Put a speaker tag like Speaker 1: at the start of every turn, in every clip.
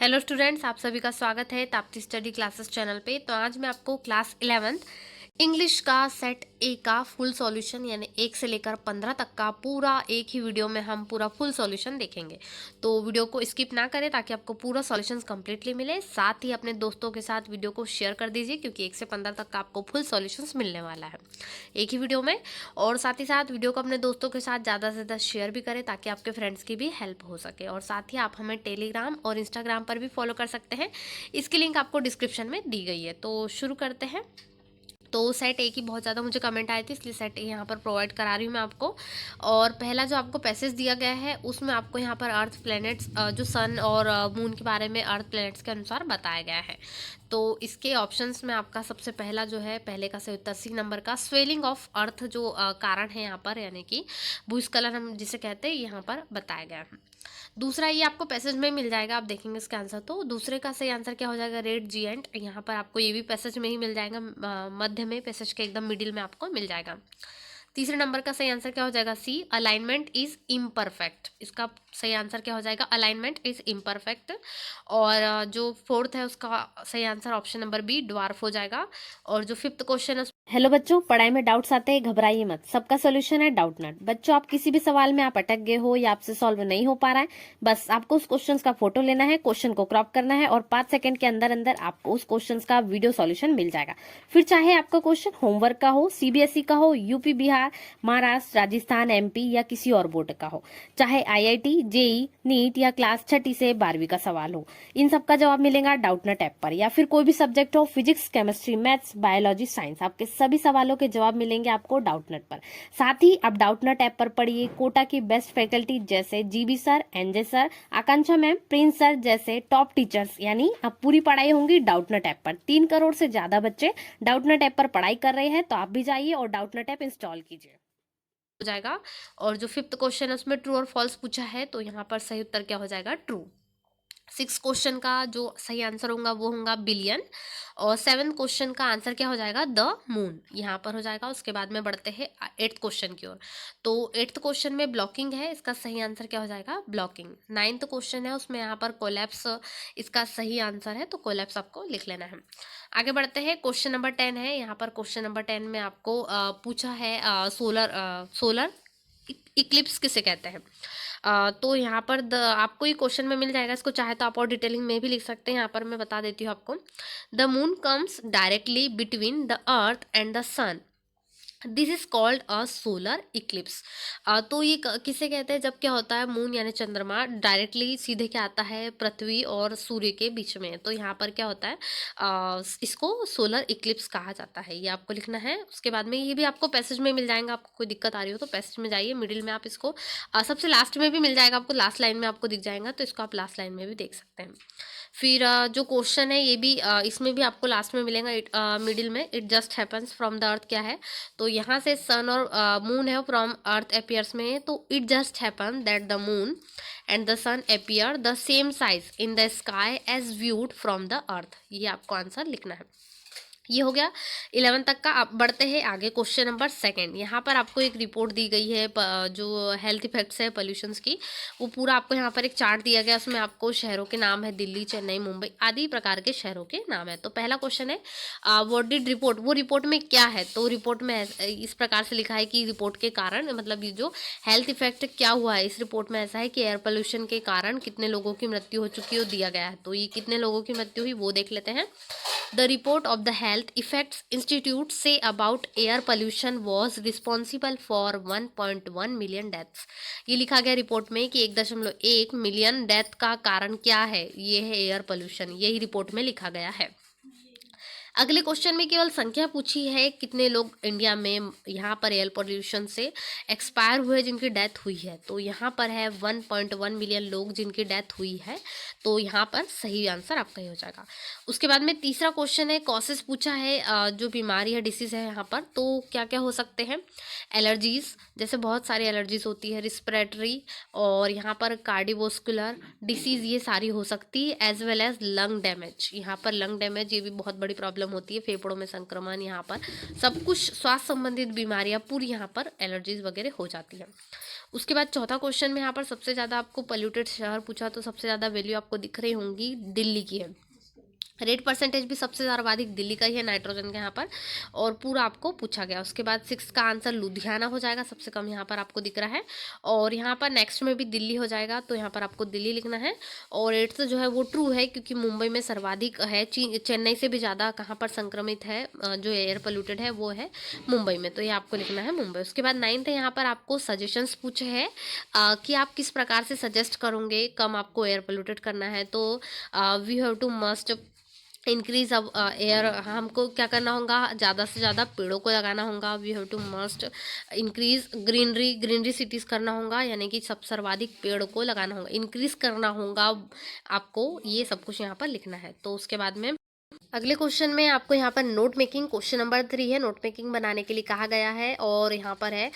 Speaker 1: Hello students, आप सभी का स्वागत है ताप्ती स्टडी क्लासेस चैनल पे। तो आज मैं आपको क्लास 11th इंग्लिश का सेट ए का फुल सॉल्यूशन यानी 1 से लेकर 15 तक का पूरा एक ही वीडियो में हम पूरा फुल सॉल्यूशन देखेंगे। तो वीडियो को स्किप ना करें ताकि आपको पूरा सॉल्यूशन कंप्लीटली मिले। साथ ही अपने दोस्तों के साथ वीडियो को शेयर कर दीजिए क्योंकि 1 से 15 तक का आपको फुल सॉल्यूशंस मिलने वाला है एक ही वीडियो में। और साथ ही साथ वीडियो को अपने दोस्तों के साथ ज़्यादा से ज़्यादा शेयर भी करें ताकि आपके फ्रेंड्स की भी हेल्प हो सके। और साथ ही आप हमें टेलीग्राम और इंस्टाग्राम पर भी फॉलो कर सकते हैं, इसकी लिंक आपको डिस्क्रिप्शन में दी गई है। तो शुरू करते हैं। तो सेट ए की बहुत ज़्यादा मुझे कमेंट आए थे, इसलिए सेट ए यहाँ पर प्रोवाइड करा रही हूँ मैं आपको। और पहला जो आपको पैसेज दिया गया है उसमें आपको यहाँ पर अर्थ प्लैनेट्स जो सन और मून के बारे में अर्थ प्लैनेट्स के अनुसार बताया गया है। तो इसके ऑप्शंस में आपका सबसे पहला जो है, पहले का सही उत्तर सी नंबर का स्वेलिंग ऑफ अर्थ जो कारण है यहाँ पर, यानी कि भूस्खलन हम जिसे कहते हैं, यहाँ पर बताया गया है। दूसरा ये आपको पैसेज में मिल जाएगा, आप देखेंगे इसका आंसर। तो दूसरे का सही आंसर क्या हो जाएगा, रेड जीएंट। यहाँ पर आपको ये भी पैसेज में ही मिल जाएगा, मध्य में, पैसेज के एकदम मिडिल में आपको मिल जाएगा। तीसरे नंबर का सही आंसर क्या हो जाएगा, सी अलाइनमेंट इज इम्परफेक्ट। इसका सही आंसर क्या हो जाएगा, अलाइनमेंट इज इम्परफेक्ट। और जो फोर्थ है उसका सही answer option number B dwarf हो जाएगा। और जो फिफ्थ क्वेश्चन है, हेलो बच्चों, पढ़ाई में डाउट्स आते हैं, घबराइए मत, सबका सोल्यूशन है डाउटनट। बच्चों, आप किसी भी सवाल में आप अटक गए हो या आपसे सॉल्व नहीं हो पा रहा है, बस आपको उस क्वेश्चन का फोटो लेना है, क्वेश्चन को क्रॉप करना है और 5 सेकंड के अंदर अंदर आपको उस क्वेश्चन का वीडियो सॉल्यूशन मिल जाएगा। फिर चाहे आपका क्वेश्चन होमवर्क का हो, सीबीएसई का हो, यूपी, बिहार, महाराष्ट्र, राजस्थान, एमपी या किसी और बोर्ड का हो, चाहे आईआईटी, जेई, नीट या क्लास 6 से 12वीं का सवाल हो, इन सबका जवाब मिलेगा डाउटनट ऐप पर। या फिर कोई भी सब्जेक्ट हो, physics, chemistry, maths, biology, science, आपके सभी सवालों के जवाब मिलेंगे आपको डाउटनट पर। साथ ही आप डाउटनट ऐप पर पढ़िए कोटा की बेस्ट फैकल्टी जैसे जीबी सर, एनजे सर, आकांक्षा मैम, प्रिंस सर जैसे टॉप टीचर्स, यानी अब पूरी पढ़ाई होंगी डाउटनट ऐप पर। 3 करोड़ से ज्यादा बच्चे डाउटनट ऐप पर पढ़ाई कर रहे हैं, तो आप भी जाइए और डाउटनट ऐप इंस्टॉल कीजिए, हो जाएगा। और जो फिफ्थ क्वेश्चन है उसमें ट्रू और फॉल्स पूछा है, तो यहाँ पर सही उत्तर क्या हो जाएगा, ट्रू। 6 क्वेश्चन का जो सही आंसर होगा वो होगा बिलियन। और 7 क्वेश्चन का आंसर क्या हो जाएगा, द मून, यहाँ पर हो जाएगा। उसके बाद में बढ़ते हैं 8th क्वेश्चन की ओर। तो 8th क्वेश्चन में ब्लॉकिंग है, इसका सही आंसर क्या हो जाएगा, ब्लॉकिंग। 9th क्वेश्चन है उसमें यहाँ पर कोलैप्स इसका सही आंसर है, तो कोलैप्स आपको लिख लेना है। आगे बढ़ते हैं, क्वेश्चन नंबर 10 है। यहाँ पर क्वेश्चन नंबर 10 में आपको पूछा है सोलर इक्लिप्स किसे कहते हैं। तो यहाँ पर आपको ये क्वेश्चन में मिल जाएगा, इसको चाहे तो आप और डिटेलिंग में भी लिख सकते हैं। यहाँ पर मैं बता देती हूँ आपको। The moon comes directly between the earth and the sun, this is called a solar eclipse. तो ये किसे कहते हैं, जब क्या होता है, मून यानी चंद्रमा डायरेक्टली सीधे क्या आता है पृथ्वी और सूर्य के बीच में, तो यहाँ पर क्या होता है, इसको सोलर इक्लिप्स कहा जाता है। ये आपको लिखना है। उसके बाद में ये भी आपको पैसेज में मिल जाएगा, आपको कोई दिक्कत आ रही हो तो पैसेज में जाइए, मिडिल में आप इसको, सबसे लास्ट में भी मिल जाएगा आपको, लास्ट लाइन में आपको दिख जाएगा, तो इसको आप लास्ट लाइन में भी देख सकते हैं। फिर जो क्वेश्चन है ये भी इसमें भी आपको लास्ट में मिलेगा, मिडिल में, it just happens from the अर्थ क्या है, तो यहाँ से सन और मून है, फ्रॉम अर्थ अपियर्स में है, तो it just happen that the moon and the sun appear the same size in the sky as viewed from the earth. ये आपको आंसर लिखना है। ये हो गया 11 तक का। अब बढ़ते हैं आगे, क्वेश्चन नंबर 2। यहाँ पर आपको एक रिपोर्ट दी गई है जो हेल्थ इफेक्ट्स है पोल्यूशंस की, वो पूरा आपको यहाँ पर एक चार्ट दिया गया, उसमें आपको शहरों के नाम है, दिल्ली, चेन्नई, मुंबई आदि प्रकार के शहरों के नाम है। तो पहला क्वेश्चन है, व्हाट डिड रिपोर्ट, वो रिपोर्ट में क्या है, तो रिपोर्ट में इस प्रकार से लिखा है कि रिपोर्ट के कारण, मतलब ये जो हेल्थ इफेक्ट क्या हुआ है, इस रिपोर्ट में ऐसा है कि एयर पोल्यूशन के कारण कितने लोगों की मृत्यु हो चुकी है वो दिया गया है। तो ये कितने लोगों की मृत्यु हुई वो देख लेते हैं। The report of the Health Effects Institute say about air pollution was responsible for 1.1 million deaths। ये लिखा गया रिपोर्ट में कि 1.1 मिलियन डेथ का कारण क्या है, ये है एयर पोल्यूशन, यही रिपोर्ट में लिखा गया है। अगले क्वेश्चन में केवल संख्या पूछी है, कितने लोग इंडिया में यहाँ पर एयर पोल्यूशन से एक्सपायर हुए जिनकी डेथ हुई है, तो यहाँ पर है 1.1 मिलियन लोग जिनकी डेथ हुई है, तो यहाँ पर सही आंसर आपका ही हो जाएगा। उसके बाद में तीसरा क्वेश्चन है, कॉसेस पूछा है, जो बीमारी है, डिसीज है यहाँ पर, तो क्या क्या हो सकते हैं, एलर्जीज, जैसे बहुत सारी एलर्जीज होती है, रिस्पिरेटरी और यहाँ पर कार्डियोवास्कुलर डिसीज, ये सारी हो सकती है, as well as lung damage. यहाँ पर लंग डैमेज ये भी बहुत बड़ी प्रॉब्लम होती है, फेफड़ों में संक्रमण, यहाँ पर सब कुछ स्वास्थ्य संबंधित बीमारियां पूरी यहाँ पर एलर्जीज वगैरह हो जाती है। उसके बाद चौथा क्वेश्चन में यहाँ पर सबसे ज़्यादा आपको पोल्यूटेड शहर पूछा, तो सबसे ज़्यादा वैल्यू आपको दिख रही होंगी दिल्ली की है। रेट परसेंटेज भी सबसे सर्वाधिक दिल्ली का ही है नाइट्रोजन के यहाँ पर, और पूरा आपको पूछा गया। उसके बाद 6 का आंसर लुधियाना हो जाएगा, सबसे कम यहाँ पर आपको दिख रहा है। और यहाँ पर नेक्स्ट में भी दिल्ली हो जाएगा, तो यहाँ पर आपको दिल्ली लिखना है। और 8th जो है वो ट्रू है, क्योंकि मुंबई में सर्वाधिक है, चेन्नई से भी ज़्यादा कहाँ पर संक्रमित है, जो एयर पोल्यूटेड है वो है मुंबई में, तो ये आपको लिखना है मुंबई। उसके बाद 9th है, यहाँ पर आपको सजेशंस पूछे हैं कि आप किस प्रकार से सजेस्ट करोगे कम आपको एयर पोल्यूटेड करना है। तो we have to must increase अब एयर, हमको क्या करना होगा, ज़्यादा से ज़्यादा पेड़ों को लगाना होगा। We have to must increase greenery cities करना होगा, यानी कि सब सर्वाधिक पेड़ को लगाना होगा, इंक्रीज करना होगा आपको, ये सब कुछ यहाँ पर लिखना है। तो उसके बाद में अगले क्वेश्चन में आपको यहाँ पर नोट मेकिंग, क्वेश्चन नंबर 3 है, नोट मेकिंग बनाने के लिए कहा गया है। और यहाँ पर है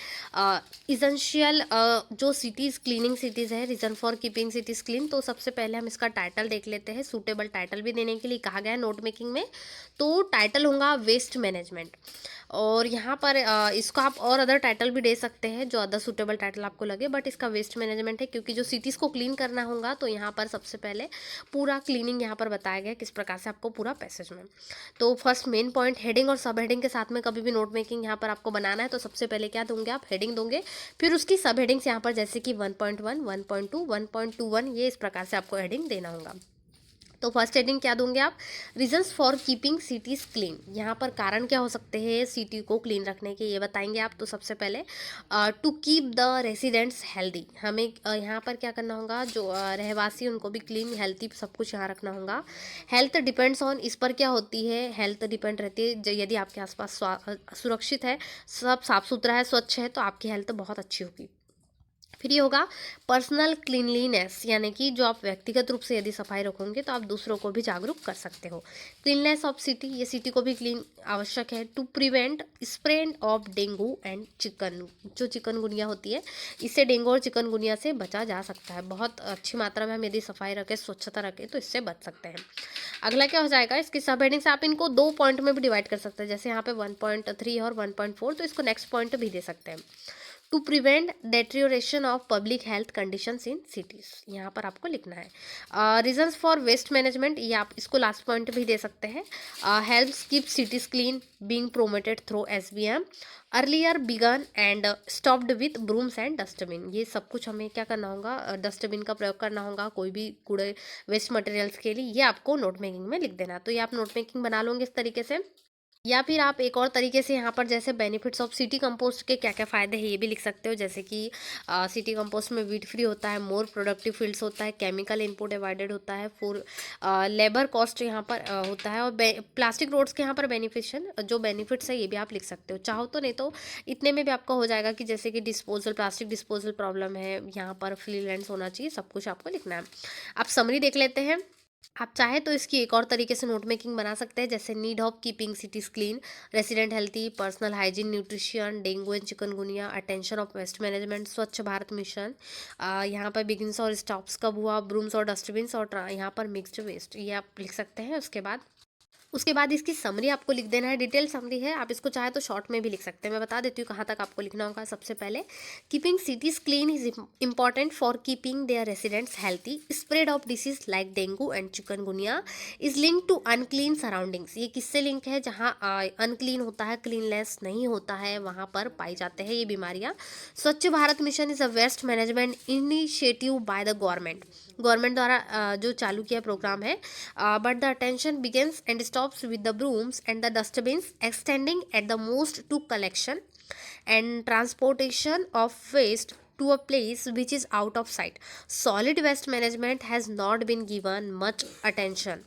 Speaker 1: इसेंशियल जो सिटीज़, क्लीनिंग सिटीज़ है, reason for keeping cities clean. तो सबसे पहले हम इसका टाइटल देख लेते हैं, सूटेबल टाइटल भी देने के लिए कहा गया है नोट मेकिंग में। तो टाइटल होगा वेस्ट मैनेजमेंट। और यहाँ पर इसको आप और अदर टाइटल भी दे सकते हैं, जो अदर सूटेबल टाइटल आपको लगे, बट इसका वेस्ट मैनेजमेंट है, क्योंकि जो सिटीज़ को क्लीन करना होगा, तो यहाँ पर सबसे पहले पूरा क्लीनिंग यहाँ पर बताया गया किस प्रकार से आपको पूरा पैसेज में। तो फर्स्ट मेन पॉइंट, हेडिंग और सब हेडिंग के साथ में कभी भी नोट मेकिंग यहाँ पर आपको बनाना है, तो सबसे पहले क्या दोगे आप, हेडिंग दोगे, फिर उसकी सब हेडिंग्स यहाँ पर जैसे कि 1.1, 1.2, 1.21, ये इस प्रकार से आपको हेडिंग देना होगा। तो फर्स्ट हेडिंग क्या दोगे आप, reasons for keeping cities clean. यहाँ पर कारण क्या हो सकते हैं सिटी को क्लीन रखने के, ये बताएंगे आप। तो सबसे पहले to keep the residents healthy, हमें यहाँ पर क्या करना होगा, जो रहवासी उनको भी क्लीन हेल्थी सब कुछ यहाँ रखना होगा। हेल्थ डिपेंड्स ऑन, इस पर क्या होती है, हेल्थ डिपेंड रहती है, यदि आपके आसपास सुरक्षित है, सब साफ सुथरा है, स्वच्छ है, तो आपकी हेल्थ बहुत अच्छी होगी। फिर ये होगा पर्सनल क्लीनलीनेस, यानी कि जो आप व्यक्तिगत रूप से यदि सफाई रखोगे तो आप दूसरों को भी जागरूक कर सकते हो। क्लीननेस ऑफ सिटी, ये सिटी को भी क्लीन आवश्यक है। To prevent spread of dengue and chicken, जो चिकनगुनिया होती है, इससे डेंगू और चिकनगुनिया से बचा जा सकता है। बहुत अच्छी मात्रा में हम यदि सफाई रखें, स्वच्छता रखें, तो इससे बच सकते हैं। अगला क्या हो जाएगा, इसकी सब हेडिंग से आप इनको 2 पॉइंट में भी डिवाइड कर सकते हैं, जैसे यहाँ पे 1.3 और 1.4, तो इसको नेक्स्ट पॉइंट भी दे सकते हैं। To prevent deterioration of public health conditions in cities, यहाँ पर आपको लिखना है। रीजंस फॉर वेस्ट मैनेजमेंट, ये आप इसको लास्ट पॉइंट भी दे सकते हैं। Helps keep cities clean being promoted through SBM, earlier began and stopped with brooms and dustbin. ये सब कुछ हमें क्या करना होगा, डस्टबिन का प्रयोग करना होगा कोई भी कूड़े वेस्ट मटेरियल्स के लिए, ये आपको नोट मेकिंग में लिख देना। तो ये आप नोट मेकिंग बना लोगे इस तरीके से। या फिर आप एक और तरीके से यहाँ पर जैसे बेनिफिट्स ऑफ सिटी कंपोस्ट के क्या क्या फ़ायदे हैं ये भी लिख सकते हो, जैसे कि सिटी कंपोस्ट में वीट फ्री होता है, मोर प्रोडक्टिव फील्ड्स होता है, केमिकल इनपुट अवॉइडेड होता है, फॉर लेबर कॉस्ट यहाँ पर होता है, और प्लास्टिक रोड्स के यहाँ पर बेनिफिशन जो बेनिफिट्स है ये भी आप लिख सकते हो। चाहो तो, नहीं तो इतने में भी आपका हो जाएगा, कि जैसे कि डिस्पोजल, प्लास्टिक डिस्पोजल प्रॉब्लम है, यहाँ पर फ्री लैंड्स होना चाहिए, सब कुछ आपको लिखना है। आप समरी देख लेते हैं। आप चाहे तो इसकी एक और तरीके से नोट मेकिंग बना सकते हैं, जैसे need of keeping cities clean, resident healthy, personal hygiene, nutrition, dengue and chikungunya, attention of waste management, Swachh Bharat mission, यहाँ पर बिगिंस और स्टॉप्स कब हुआ, ब्रूम्स और डस्टबिन्स, और यहाँ पर मिक्स्ड वेस्ट, ये आप लिख सकते हैं। उसके बाद इसकी समरी आपको लिख देना है, डिटेल समरी है, आप इसको चाहे तो शॉर्ट में भी लिख सकते हैं। मैं बता देती हूँ कहाँ तक आपको लिखना होगा। सबसे पहले, keeping cities clean is important for keeping their residents healthy, spread of disease like dengue and chikungunya is link to unclean surroundings. ये किससे लिंक है, जहाँ अनक्लीन होता है, क्लीनलेस नहीं होता है, वहाँ पर पाई जाते हैं ये बीमारियाँ। Swachh Bharat mission is a waste management initiative by the government द्वारा जो चालू किया प्रोग्राम है, but the attention begins and stops with the brooms and the dustbins, extending at the most to collection and transportation of waste to a place which is out of sight. Solid waste management has not been given much attention.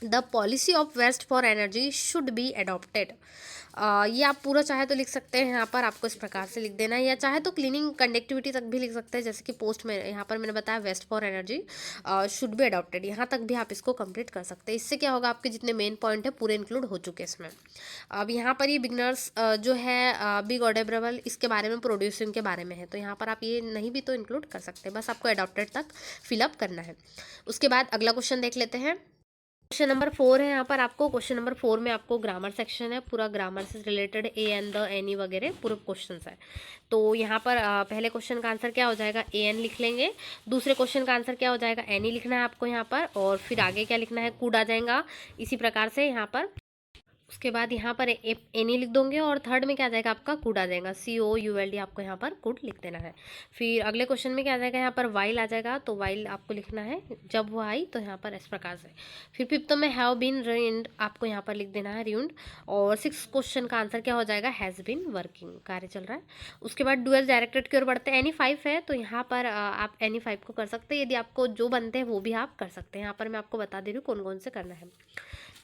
Speaker 1: The policy of waste for energy should be adopted. ये आप पूरा चाहे तो लिख सकते हैं, यहाँ पर आपको इस प्रकार से लिख देना है, या चाहे तो क्लीनिंग कंडक्टिविटी तक भी लिख सकते हैं, जैसे कि पोस्ट में यहाँ पर मैंने बताया waste for energy should be adopted, यहाँ तक भी आप इसको कंप्लीट कर सकते हैं। इससे क्या होगा, आपके जितने मेन पॉइंट है पूरे इंक्लूड हो चुके हैं इसमें। अब यहाँ पर ये बिगनर्स जो है बिग ऑडेबल, इसके बारे में, प्रोड्यूसिंग के बारे में है, तो यहाँ पर आप ये नहीं भी तो इंक्लूड कर सकते हैं, बस आपको अडॉप्टेड तक फिलअप करना है। उसके बाद अगला क्वेश्चन देख लेते हैं। क्वेश्चन नंबर 4 है यहाँ पर आपको। क्वेश्चन नंबर 4 में आपको ग्रामर सेक्शन है, पूरा ग्रामर से related a an the any वगैरह पूरे क्वेश्चन है। तो यहाँ पर पहले क्वेश्चन का आंसर क्या हो जाएगा, ए एन लिख लेंगे। दूसरे क्वेश्चन का आंसर क्या हो जाएगा, एनी लिखना है आपको यहाँ पर, और फिर आगे क्या लिखना है, कुड आ जाएगा। इसी प्रकार से यहाँ पर उसके बाद यहाँ पर एनी लिख दोगे, और थर्ड में क्या आ जाएगा आपका, कुड आ जाएगा, COULD आपको यहाँ पर कुड लिख देना है। फिर अगले क्वेश्चन में क्या आ जाएगा, यहाँ पर वाइल आ जाएगा, तो वाइल आपको लिखना है जब वो आई, तो यहाँ पर इस प्रकार से। फिर फिफ्थ में हैव बीन रूइंड आपको यहाँ पर लिख देना है रूइंड। और सिक्स क्वेश्चन का आंसर क्या हो जाएगा, हैज़ बीन वर्किंग, कार्य चल रहा है। उसके बाद डुअल डायरेक्टेड की ओर बढ़ते हैं। Any5 है तो यहाँ पर आप Any5 को कर सकते हैं, यदि आपको जो बनते हैं वो भी आप कर सकते हैं। यहाँ पर मैं आपको बता दे रही हूँ कौन कौन से करना है।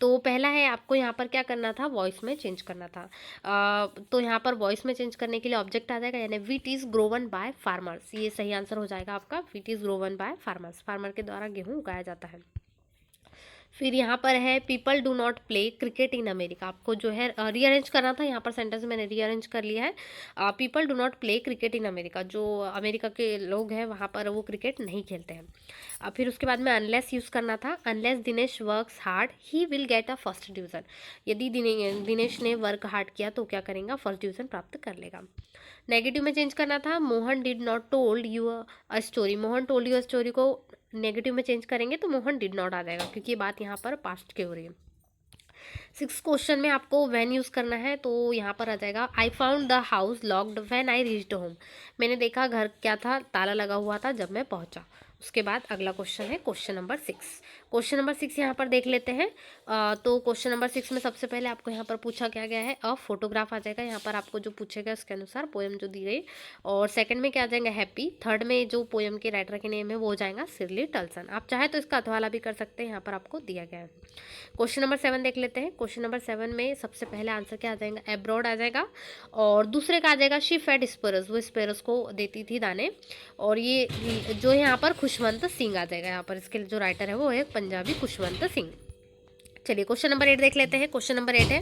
Speaker 1: तो पहला है आपको यहाँ पर क्या करना था, वॉइस में चेंज करना था। तो यहाँ पर वॉइस में चेंज करने के लिए ऑब्जेक्ट आ जाएगा, यानी विट इज़ ग्रोवन बाय फार्मर्स, ये सही आंसर हो जाएगा आपका। विट इज़ ग्रोवन बाय फार्मर्स, फार्मर के द्वारा गेहूँ उगाया जाता है। फिर यहाँ पर है people do not play cricket in America, आपको जो है रीअरेंज करना था। यहाँ पर सेंटेंस मैंने रीअरेंज कर लिया है। People do not play cricket in America, जो अमेरिका के लोग हैं वहाँ पर वो क्रिकेट नहीं खेलते हैं। फिर उसके बाद में अनलेस यूज़ करना था। Unless Dinesh works hard he will get a first division, यदि दिनेश ने वर्क हार्ड किया तो क्या करेगा, फर्स्ट डिवीज़न प्राप्त कर लेगा। नेगेटिव में चेंज करना था। Mohan did not told you a story, Mohan told you a story को नेगेटिव में चेंज करेंगे तो मोहन डिड नॉट आ जाएगा, क्योंकि ये बात यहाँ पर पास्ट की हो रही है। सिक्स क्वेश्चन में आपको व्हेन यूज़ करना है, तो यहाँ पर आ जाएगा I found the house locked when I reached home, मैंने देखा घर क्या था, ताला लगा हुआ था जब मैं पहुँचा। उसके बाद अगला क्वेश्चन है क्वेश्चन नंबर 6। क्वेश्चन नंबर 6 यहाँ पर देख लेते हैं। तो क्वेश्चन नंबर 6 में सबसे पहले आपको यहाँ पर पूछा क्या गया है, अ फोटोग्राफ आ जाएगा। यहाँ पर आपको जो पूछेगा उसके अनुसार पोएम जो दी गई। और सेकंड में क्या आ जाएगा, हैप्पी। थर्ड में जो पोएम के राइटर के नेम है वो हो जाएगा सिरली टल्सन, आप चाहे तो इसका अथवाला भी कर सकते हैं, यहाँ पर आपको दिया गया है। क्वेश्चन नंबर 7 देख लेते हैं। क्वेश्चन नंबर 7 में सबसे पहले आंसर क्या आ जाएगा, एब्रॉड आ जाएगा। और दूसरे का आ जाएगा शी फेड स्पेरस, वो स्पेरस को देती थी दाने। और ये जो है यहाँ पर खुशवंत सिंह आ जाएगा। यहाँ पर इसके जो राइटर है वो है पंजाबी खुशवंत सिंह। चलिए क्वेश्चन नंबर 8 देख लेते हैं। क्वेश्चन नंबर 8 है।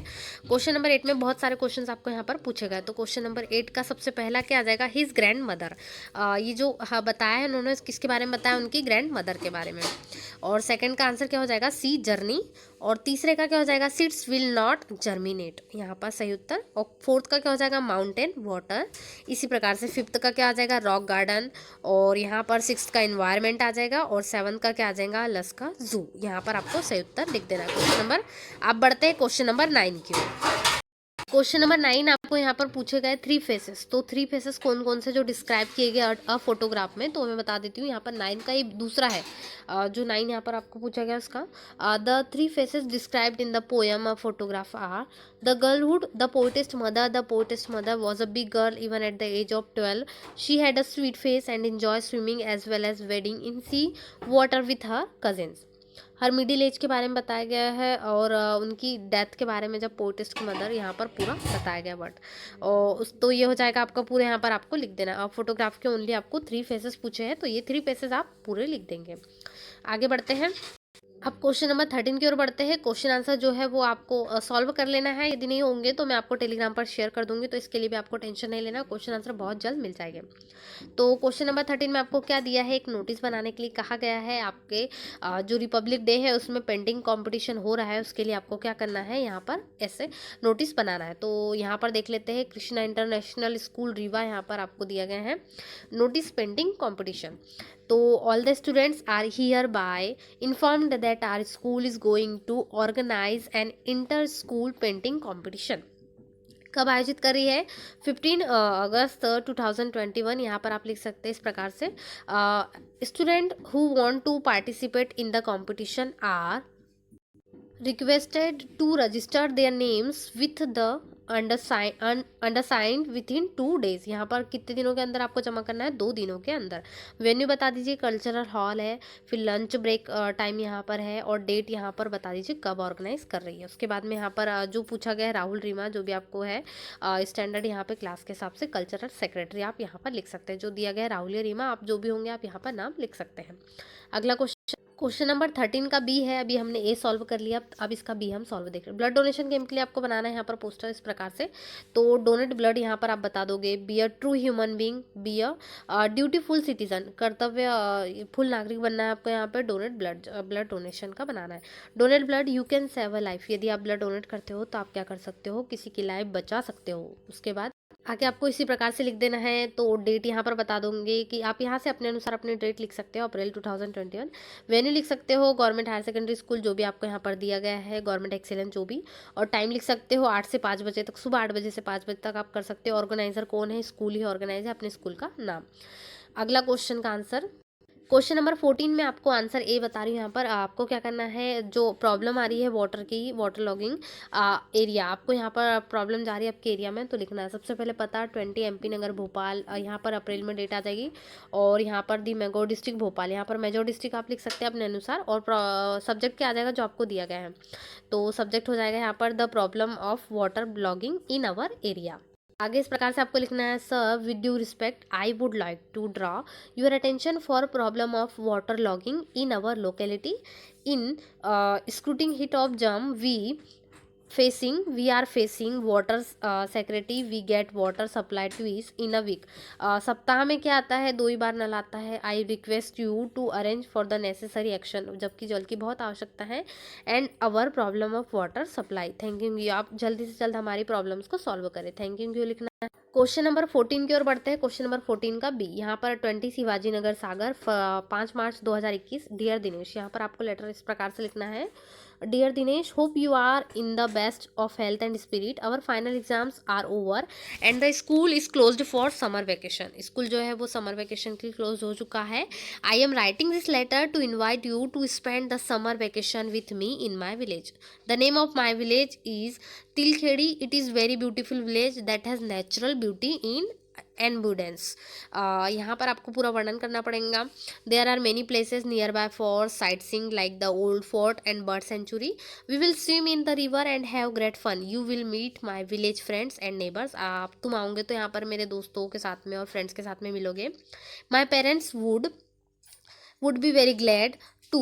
Speaker 1: क्वेश्चन नंबर 8 में बहुत सारे क्वेश्चंस आपको यहाँ पर पूछे गए। तो क्वेश्चन नंबर 8 का सबसे पहला क्या आ जाएगा, हिज ग्रैंड मदर। ये जो बताया है उन्होंने किसके बारे में बताया, उनकी ग्रैंड मदर के बारे में। और सेकंड का आंसर क्या हो जाएगा, सी जर्नी। और तीसरे का क्या हो जाएगा, सीड्स विल नॉट जर्मिनेट, यहाँ पर सही उत्तर। और फोर्थ का क्या हो जाएगा, माउंटेन वाटर। इसी प्रकार से फिफ्थ का क्या आ जाएगा, रॉक गार्डन। और यहाँ पर सिक्स्थ का इन्वायरमेंट आ जाएगा। और सेवन्थ का क्या आ जाएगा, लस का जू। यहाँ पर आपको सही उत्तर लिख देना है क्वेश्चन नंबर। आप बढ़ते हैं क्वेश्चन नंबर 9 की ओर। क्वेश्चन नंबर 9 आपको यहाँ पर पूछे गए थ्री फेसेस। तो थ्री फेसेस कौन कौन से जो डिस्क्राइब किए गए अ फोटोग्राफ में, तो मैं बता देती हूँ। यहाँ पर 9 का ये दूसरा है। जो 9 यहाँ पर आपको पूछा गया उसका, the three faces described in the poem a photograph are the girlhood, the poetess mother. The poetess mother was a big girl even at the age of 12. She had a sweet face and enjoy swimming as well as wading in sea water with her cousins. Her middle age के बारे में बताया गया है। और उनकी death के बारे में जब पोएटिस्ट की मदर, यहाँ पर पूरा बताया गया वर्ड। और उस तो ये हो जाएगा आपका पूरे, यहाँ पर आपको लिख देना। अब फोटोग्राफ के ओनली आपको थ्री फेसेस पूछे हैं, तो ये थ्री फेसेस आप पूरे लिख देंगे। आगे बढ़ते हैं। अब क्वेश्चन नंबर 13 की ओर बढ़ते हैं। क्वेश्चन आंसर जो है वो आपको सॉल्व कर लेना है। यदि नहीं होंगे तो मैं आपको टेलीग्राम पर शेयर कर दूंगी, तो इसके लिए भी आपको टेंशन नहीं लेना, क्वेश्चन आंसर बहुत जल्द मिल जाएंगे। तो क्वेश्चन नंबर 13 में आपको क्या दिया है, एक नोटिस बनाने के लिए कहा गया है। आपके जो रिपब्लिक डे है उसमें पेंटिंग कंपटीशन हो रहा है, उसके लिए आपको क्या करना है, यहाँ पर ऐसे नोटिस बनाना है। तो यहाँ पर देख लेते हैं, कृष्णा इंटरनेशनल स्कूल रीवा, यहाँ पर आपको दिया गया है नोटिस पेंटिंग कॉम्पिटिशन। तो all the students are hereby informed that our school is going to organise an inter school painting competition. कब आयोजित कर रही है, 15 अगस्त 2021। यहाँ पर आप लिख सकते हैं इस प्रकार से, student who want to participate in the competition are requested to register their names with the undersigned within 2 days। यहाँ पर कितने दिनों के अंदर आपको जमा करना है, 2 दिनों के अंदर। वेन्यू बता दीजिए, कल्चरल हॉल है। फिर लंच ब्रेक टाइम यहाँ पर है। और डेट यहाँ पर बता दीजिए कब ऑर्गेनाइज कर रही है। उसके बाद में यहाँ पर जो पूछा गया है, राहुल रीमा जो भी आपको है स्टैंडर्ड यहाँ पे क्लास के हिसाब से कल्चरल सेक्रेटरी आप यहाँ पर लिख सकते हैं। जो दिया गया है राहुल रीमा, आप जो भी होंगे आप यहाँ पर नाम लिख सकते हैं। अगला क्वेश्चन क्वेश्चन नंबर 13 का बी है, अभी हमने ए सॉल्व कर लिया, अब इसका बी हम सॉल्व देख रहे हैं। ब्लड डोनेशन कैंप के लिए आपको बनाना है यहाँ पर पोस्टर इस प्रकार से। तो डोनेट ब्लड यहाँ पर आप बता दोगे, be a true human being, be a dutiful citizen, कर्तव्य फुल नागरिक बनना है आपको यहाँ पर। डोनेट ब्लड, ब्लड डोनेशन का बनाना है। Donate blood you can save a life, यदि आप ब्लड डोनेट करते हो तो आप क्या कर सकते हो, किसी की लाइफ बचा सकते हो। उसके बाद आगे आपको इसी प्रकार से लिख देना है। तो डेट यहाँ पर बता दूंगी कि आप यहाँ से अपने अनुसार अपनी डेट लिख सकते हो, अप्रैल 2021। वेन्यू लिख सकते हो गवर्नमेंट हायर सेकेंडरी स्कूल, जो भी आपको यहाँ पर दिया गया है, गवर्नमेंट एक्सीलेंस जो भी। और टाइम लिख सकते हो 8 से 5 बजे तक, सुबह 8 बजे से 5 बजे तक आप कर सकते हो। ऑर्गेनाइजर कौन है, स्कूल ही ऑर्गेनाइज है, अपने स्कूल का नाम। अगला क्वेश्चन का आंसर, क्वेश्चन नंबर 14 में आपको आंसर ए बता रही हूँ। यहाँ पर आपको क्या करना है, जो प्रॉब्लम आ रही है वाटर की, वाटर लॉगिंग एरिया, आपको यहाँ पर प्रॉब्लम जा रही है आपके एरिया में, तो लिखना है। सबसे पहले पता 20 MP नगर भोपाल, यहाँ पर अप्रैल में डेट आ जाएगी। और यहाँ पर दी मेजर डिस्ट्रिक्ट भोपाल, यहाँ पर मेजर डिस्ट्रिक्ट आप लिख सकते हैं अपने अनुसार। और सब्जेक्ट क्या आ जाएगा जो आपको दिया गया है, तो सब्जेक्ट हो जाएगा यहाँ पर the problem of water blogging in our area. आगे इस प्रकार से आपको लिखना है, sir with due respect I would like to draw your attention for problem of water logging in our locality in scorching heat of June we are facing water scarcity, we get water supply twice in a week. सप्ताह में क्या आता है, 2 ही बार नल आता है। I request you to arrange for the necessary action, जबकि जल की बहुत आवश्यकता है। And our problem of water supply, thanking you, आप जल्दी से जल्द हमारी प्रॉब्लम्स को सॉल्व करें, थैंकिंग यू लिखना है। क्वेश्चन नंबर 14 की ओर बढ़ते हैं। क्वेश्चन नंबर 14 का बी, यहाँ पर 20 शिवाजी नगर सागर 5 मार्च 2021, डियर दिनेश। यहाँ पर आपको लेटर इस प्रकार से लिखना है, dear Dinesh, hope you are in the best of health and spirit, our final exams are over and the school is closed for summer vacation. School जो है वो समर वेकेशन के लिए क्लोज हो चुका है। I am writing this letter to invite you to spend the summer vacation with me in my village. The name of my village is Tilkhedi, it is very beautiful village that has natural beauty in abundance. यहाँ पर आपको पूरा वर्णन करना पड़ेगा। There are many places nearby for sightseeing like the old fort and bird sanctuary. We will swim in the river and have great fun. You will meet my village friends and neighbours. आप तुम आओगे तो यहाँ पर मेरे दोस्तों के साथ में और फ्रेंड्स के साथ में मिलोगे। My parents would be very glad to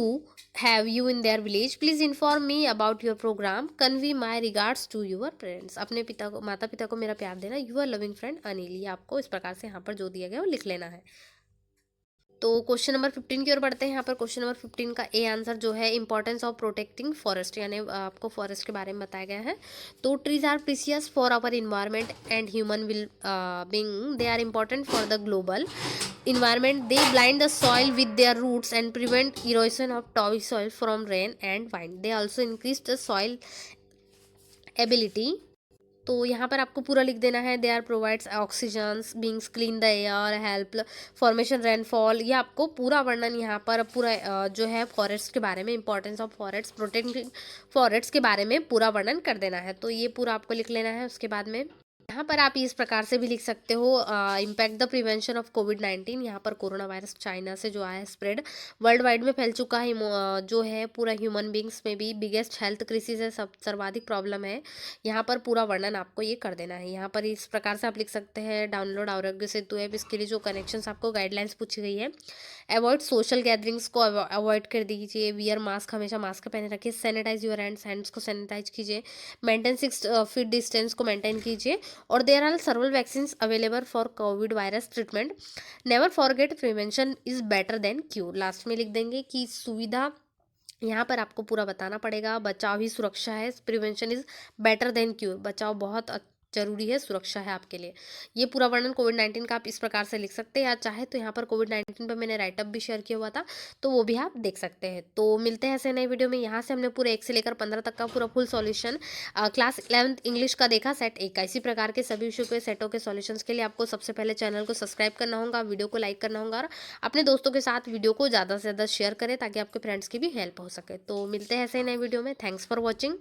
Speaker 1: have you in their village. Please inform me about your program. Convey my regards to your parents. अपने पिता को, माता पिता को मेरा प्यार देना। Your loving friend Anil. ये आपको इस प्रकार से यहाँ पर जो दिया गया वो लिख लेना है। तो क्वेश्चन नंबर 15 की ओर बढ़ते हैं। यहाँ पर क्वेश्चन नंबर 15 का ए आंसर जो है, इंपॉर्टेंस ऑफ प्रोटेक्टिंग फॉरेस्ट, यानी आपको फॉरेस्ट के बारे में बताया गया है। तो trees are precious for our environment and human will being, they are important for the global environment. They blind the soil with their roots and prevent erosion of topsoil from rain and wind. They also increase the soil ability. तो यहाँ पर आपको पूरा लिख देना है, they are provides oxygen, beings clean the air, help formation rainfall. ये आपको पूरा वर्णन यहाँ पर पूरा जो है फॉरेस्ट के बारे में, importance of forest, protecting forest के बारे में पूरा वर्णन कर देना है। तो ये पूरा आपको लिख लेना है। उसके बाद में यहाँ पर आप इस प्रकार से भी लिख सकते हो, इम्पैक्ट द प्रिवेंशन ऑफ कोविड-19। यहाँ पर कोरोना वायरस चाइना से जो आया स्प्रेड वर्ल्ड वाइड में फैल चुका है, जो है पूरा ह्यूमन बींग्स में भी बिगेस्ट हेल्थ क्राइसिस है, सब सर्वाधिक प्रॉब्लम है। यहाँ पर पूरा वर्णन आपको ये कर देना है। यहाँ पर इस प्रकार से आप लिख सकते हैं, डाउनलोड आरोग्य सेतु ऐप, इसके लिए जो कनेक्शंस आपको गाइडलाइंस पूछी गई है। अवॉइड सोशल गैदरिंग्स को अवॉइड कर दीजिए। वियर मास्क, हमेशा मास्क पहने रखिए। सैनिटाइज योर हैंड्स को सैनिटाइज कीजिए। मेंटेन 6 फीट डिस्टेंस को मेंटेन कीजिए। और there are several vaccines available for COVID virus treatment. Never forget prevention is better than cure. Last में लिख देंगे कि सुविधा, यहाँ पर आपको पूरा बताना पड़ेगा, बचाव ही सुरक्षा है। Prevention is better than cure, बचाव बहुत जरूरी है, सुरक्षा है आपके लिए। ये पूरा वर्णन कोविड-19 का आप इस प्रकार से लिख सकते हैं, या चाहे तो यहाँ पर कोविड-19 पर मैंने राइटअप भी शेयर किया हुआ था, तो वो भी आप देख सकते हैं। तो मिलते हैं ऐसे नए वीडियो में। यहाँ से हमने पूरे 1 से लेकर 15 तक का पूरा full solution class 11th English का देखा, सेट 1 का। इसी प्रकार के सभी विषयों के सेटों के सॉल्यूशंस के लिए आपको सबसे पहले चैनल को सब्सक्राइब करना होगा, वीडियो को लाइक करना होगा और अपने दोस्तों के साथ वीडियो को ज़्यादा से ज़्यादा शेयर करें, ताकि आपके फ्रेंड्स की भी हेल्प हो सके। तो मिलते हैं ऐसे नए वीडियो में। Thanks for watching.